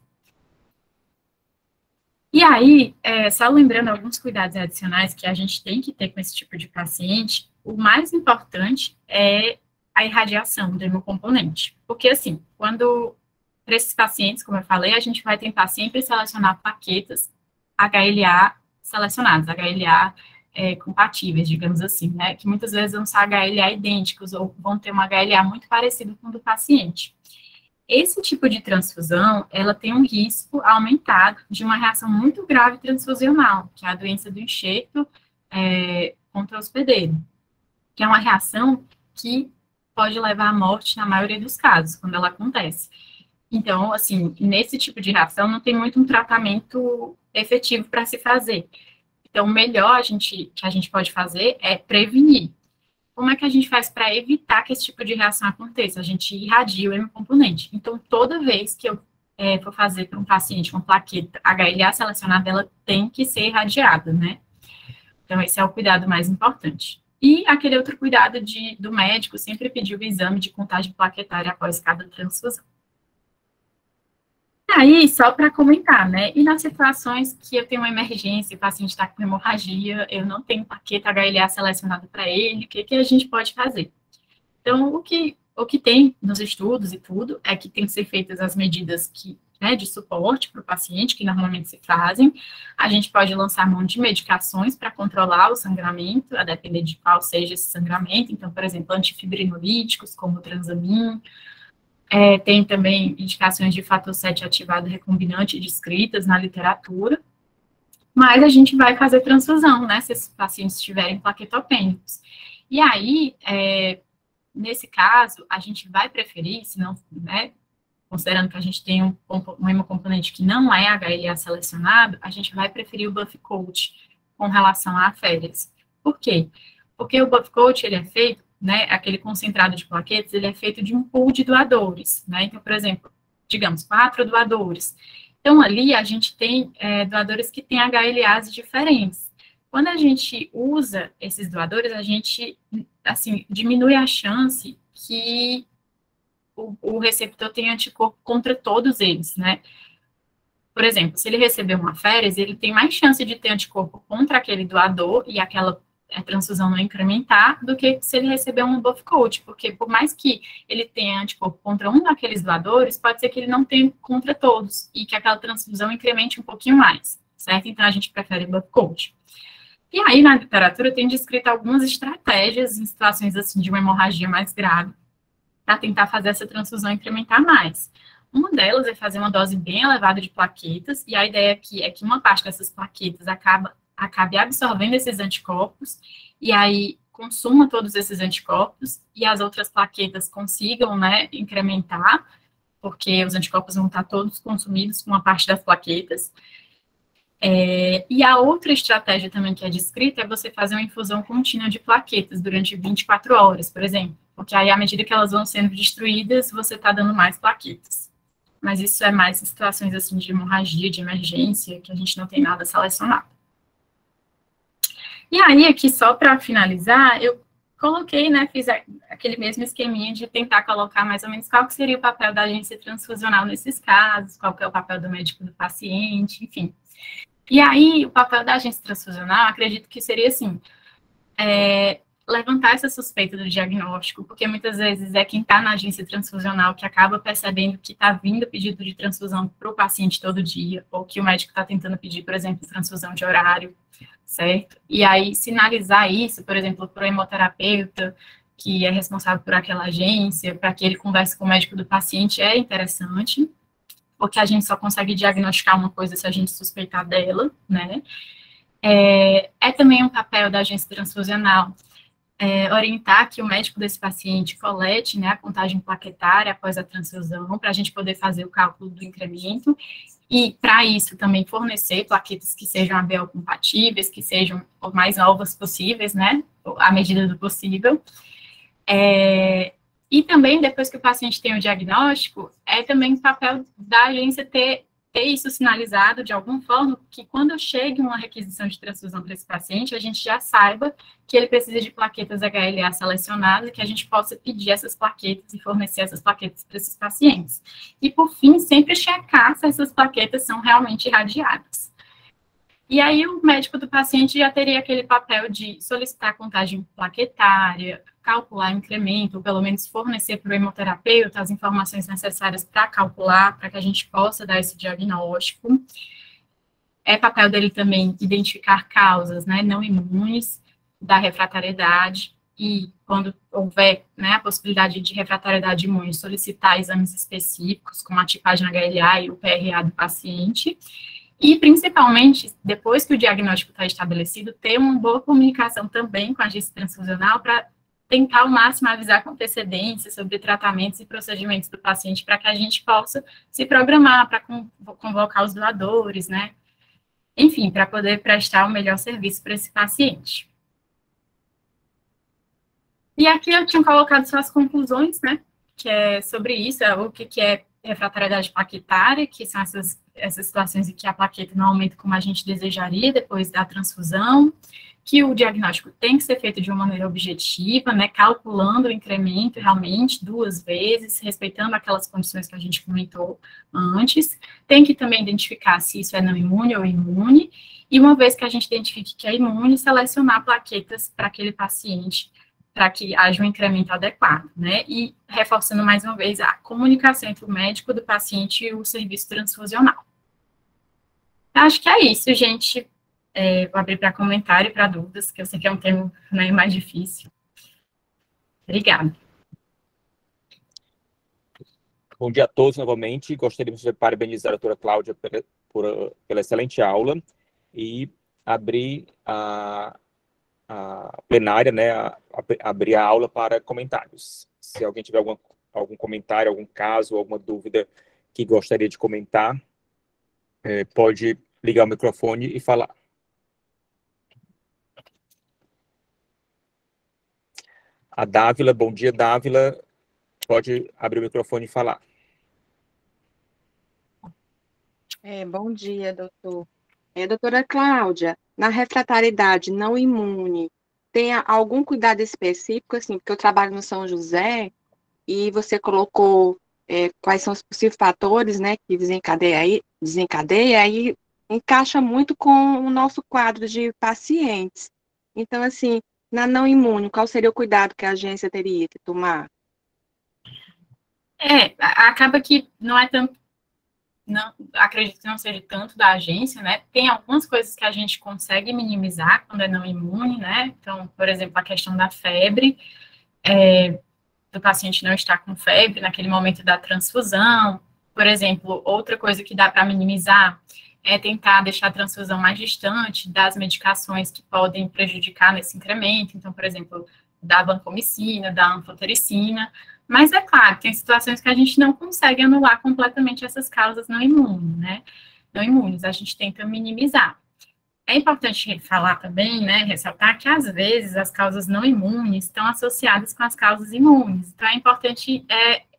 E aí, só lembrando alguns cuidados adicionais que a gente tem que ter com esse tipo de paciente, o mais importante é a irradiação do hemocomponente. Porque, assim, para esses pacientes, como eu falei, a gente vai tentar sempre selecionar plaquetas HLA selecionadas, HLA compatíveis, digamos assim, né? Que muitas vezes vão ser HLA idênticos ou vão ter um HLA muito parecido com o do paciente. Esse tipo de transfusão, ela tem um risco aumentado de uma reação muito grave transfusional, que é a doença do enxerto contra o hospedeiro, que é uma reação que pode levar à morte na maioria dos casos, quando ela acontece. Então, assim, nesse tipo de reação não tem muito um tratamento efetivo para se fazer. Então, o melhor que a gente pode fazer é prevenir. Como é que a gente faz para evitar que esse tipo de reação aconteça? A gente irradia o hemocomponente. Então, toda vez que eu for fazer para um paciente uma plaqueta HLA selecionada, ela tem que ser irradiada, né? Então, esse é o cuidado mais importante. E aquele outro cuidado do médico sempre pedir o exame de contagem plaquetária após cada transfusão. Aí, só para comentar, né? E nas situações que eu tenho uma emergência, o paciente está com hemorragia, eu não tenho plaqueta HLA selecionada para ele, o que a gente pode fazer? Então, o que tem nos estudos e tudo é que tem que ser feitas as medidas de suporte para o paciente, que normalmente se fazem. A gente pode lançar mão de medicações para controlar o sangramento, a depender de qual seja esse sangramento. Então, por exemplo, antifibrinolíticos, como o Transamin. Tem também indicações de fator 7 ativado recombinante descritas na literatura, mas a gente vai fazer transfusão, né, se esses pacientes estiverem plaquetopênicos. E aí, nesse caso, a gente vai preferir, se não, né, considerando que a gente tem um hemocomponente que não é HLA selecionado, a gente vai preferir o buff coat com relação à aféreas. Por quê? Porque o buff coat, ele é feito, né, aquele concentrado de plaquetas, ele é feito de um pool de doadores, né, então, por exemplo, digamos, 4 doadores. Então, ali a gente tem doadores que têm HLAs diferentes. Quando a gente usa esses doadores, a gente, assim, diminui a chance que o receptor tenha anticorpo contra todos eles, né. Por exemplo, se ele receber uma aféres, ele tem mais chance de ter anticorpo contra aquele doador e aquela transfusão não incrementar, do que se ele receber um buff coat, porque por mais que ele tenha anticorpo contra um daqueles doadores, pode ser que ele não tenha contra todos, e que aquela transfusão incremente um pouquinho mais, certo? Então, a gente prefere buff coat. E aí, na literatura, tem descrito algumas estratégias em situações assim de uma hemorragia mais grave, para tentar fazer essa transfusão incrementar mais. Uma delas é fazer uma dose bem elevada de plaquetas, e a ideia aqui é que uma parte dessas plaquetas acabe absorvendo esses anticorpos, e aí consuma todos esses anticorpos, e as outras plaquetas consigam, né, incrementar, porque os anticorpos vão estar todos consumidos com uma parte das plaquetas. E a outra estratégia também que é descrita é você fazer uma infusão contínua de plaquetas durante 24 horas, por exemplo, porque aí, à medida que elas vão sendo destruídas, você está dando mais plaquetas. Mas isso é mais em situações assim de hemorragia, de emergência, que a gente não tem nada selecionado. E aí, aqui, só para finalizar, eu coloquei, né, fiz aquele mesmo esqueminha de tentar colocar mais ou menos qual que seria o papel da agência transfusional nesses casos, qual que é o papel do médico do paciente, enfim. E aí, o papel da agência transfusional, acredito que seria assim, levantar essa suspeita do diagnóstico, porque muitas vezes é quem está na agência transfusional que acaba percebendo que está vindo pedido de transfusão para o paciente todo dia, ou que o médico está tentando pedir, por exemplo, transfusão de horário, certo? E aí, sinalizar isso, por exemplo, para o hemoterapeuta, que é responsável por aquela agência, para que ele converse com o médico do paciente, é interessante, porque a gente só consegue diagnosticar uma coisa se a gente suspeitar dela, né? É também um papel da agência transfusional orientar que o médico desse paciente colete, né, a contagem plaquetária após a transfusão, para a gente poder fazer o cálculo do incremento, e para isso também fornecer plaquetas que sejam ABL compatíveis, que sejam o mais novas possíveis, né, à medida do possível. E também, depois que o paciente tem o diagnóstico, é também o papel da agência ter isso sinalizado de alguma forma, que quando chegue uma requisição de transfusão para esse paciente, a gente já saiba que ele precisa de plaquetas HLA selecionadas, que a gente possa pedir essas plaquetas e fornecer essas plaquetas para esses pacientes. E, por fim, sempre checar se essas plaquetas são realmente irradiadas. E aí o médico do paciente já teria aquele papel de solicitar contagem plaquetária, calcular incremento, ou pelo menos fornecer para o hemoterapeuta as informações necessárias para calcular, para que a gente possa dar esse diagnóstico. É papel dele também identificar causas, né, não imunes da refratariedade, e quando houver, né, a possibilidade de refratariedade imune, solicitar exames específicos, como a tipagem HLA e o PRA do paciente. E, principalmente, depois que o diagnóstico está estabelecido, ter uma boa comunicação também com a agência transfusional para tentar ao máximo avisar com antecedência sobre tratamentos e procedimentos do paciente para que a gente possa se programar para convocar os doadores, né? Enfim, para poder prestar o melhor serviço para esse paciente. E aqui eu tinha colocado só as conclusões, né? Que é sobre isso, o que é refratariedade plaquetária, que são essas situações em que a plaqueta não aumenta como a gente desejaria depois da transfusão, que o diagnóstico tem que ser feito de uma maneira objetiva, né, calculando o incremento realmente 2 vezes, respeitando aquelas condições que a gente comentou antes, tem que também identificar se isso é não imune ou imune, e uma vez que a gente identifique que é imune, selecionar plaquetas para aquele paciente, para que haja um incremento adequado, né, e reforçando mais uma vez a comunicação entre o médico do paciente e o serviço transfusional. Acho que é isso, gente. Vou abrir para comentário e para dúvidas, que eu sei que é um tema, né, mais difícil. Obrigada. Bom dia a todos novamente. Gostaríamos de parabenizar a doutora Cláudia pela excelente aula e abrir a plenária, né, abrir a aula para comentários. Se alguém tiver algum comentário, algum caso, alguma dúvida que gostaria de comentar, pode ligar o microfone e falar. A Dávila, bom dia, Dávila, pode abrir o microfone e falar. Bom dia, doutor. Doutora Cláudia, na refratariedade não imune, tem algum cuidado específico, assim, porque eu trabalho no São José e você colocou quais são os possíveis fatores, né, que desencadeia, aí encaixa muito com o nosso quadro de pacientes. Então, assim, na não imune, qual seria o cuidado que a agência teria que tomar? Acaba que não é tanto, não, acredito que não seja tanto da agência, né? Tem algumas coisas que a gente consegue minimizar quando é não imune, né? Então, por exemplo, a questão da febre, do paciente não estar com febre naquele momento da transfusão. Por exemplo, outra coisa que dá para minimizar é tentar deixar a transfusão mais distante das medicações que podem prejudicar nesse incremento. Então, por exemplo, da vancomicina, da anfotericina. Mas, é claro, tem situações que a gente não consegue anular completamente essas causas não imunes, né? Não imunes, a gente tenta minimizar. É importante falar também, né, ressaltar que, às vezes, as causas não imunes estão associadas com as causas imunes. Então, é importante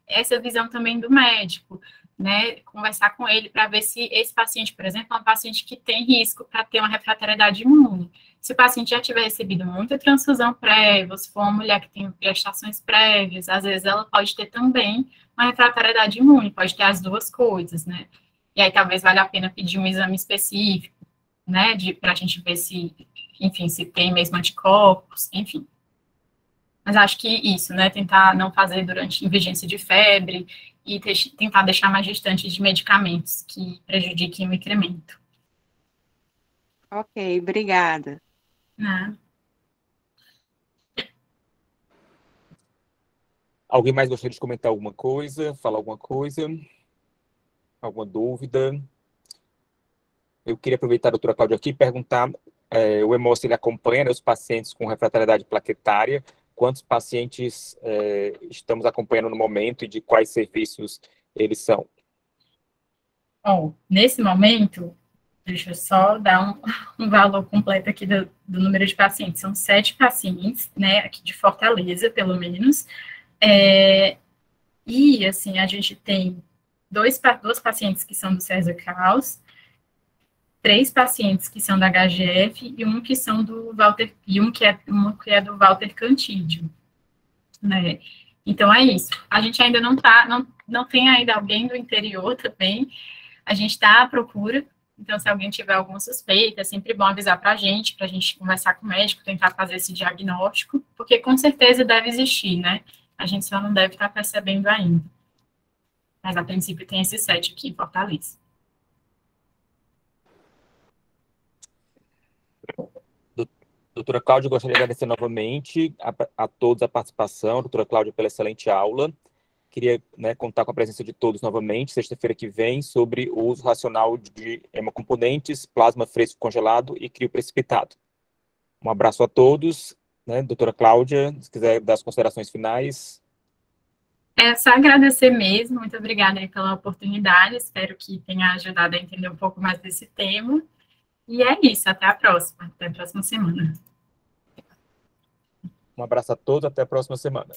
essa visão também do médico, né, conversar com ele para ver se esse paciente, por exemplo, é um paciente que tem risco para ter uma refratariedade imune. Se o paciente já tiver recebido muita transfusão prévia, se for uma mulher que tem gestações prévias, às vezes ela pode ter também uma refratariedade imune, pode ter as duas coisas, né? E aí talvez valha a pena pedir um exame específico, né, para a gente ver se, enfim, se tem mesmo anticorpos, enfim. Mas acho que isso, né, tentar não fazer durante vigência de febre e tentar deixar mais distante de medicamentos que prejudiquem o incremento. Ok, obrigada. Né? Alguém mais gostaria de comentar alguma coisa, falar alguma coisa? Alguma dúvida? Eu queria aproveitar a doutora Cláudia aqui e perguntar, o Hemócio, ele acompanha, né, os pacientes com refratariedade plaquetária, quantos pacientes estamos acompanhando no momento e de quais serviços eles são? Bom, nesse momento, deixa eu só dar um valor completo aqui do número de pacientes. São 7 pacientes, né, aqui de Fortaleza, pelo menos. E, assim, a gente tem dois pacientes que são do César Kraus, 3 pacientes que são da HGF e um que são do Walter, e um que é do Walter Cantídio, né? Então, é isso. A gente ainda não tem ainda alguém do interior também. A gente está à procura. Então, se alguém tiver alguma suspeita, é sempre bom avisar para a gente conversar com o médico, tentar fazer esse diagnóstico, porque com certeza deve existir, né? A gente só não deve estar percebendo ainda. Mas, a princípio, tem esses 7 aqui em Fortaleza. Doutora Cláudia, gostaria de agradecer novamente a todos a participação, doutora Cláudia, pela excelente aula. Queria, né, contar com a presença de todos novamente, sexta-feira que vem, sobre o uso racional de hemocomponentes, plasma fresco congelado e crio precipitado. Um abraço a todos, né, doutora Cláudia, se quiser dar as considerações finais. É só agradecer mesmo, muito obrigada aí pela oportunidade, espero que tenha ajudado a entender um pouco mais desse tema. E é isso, até a próxima semana. Um abraço a todos, até a próxima semana.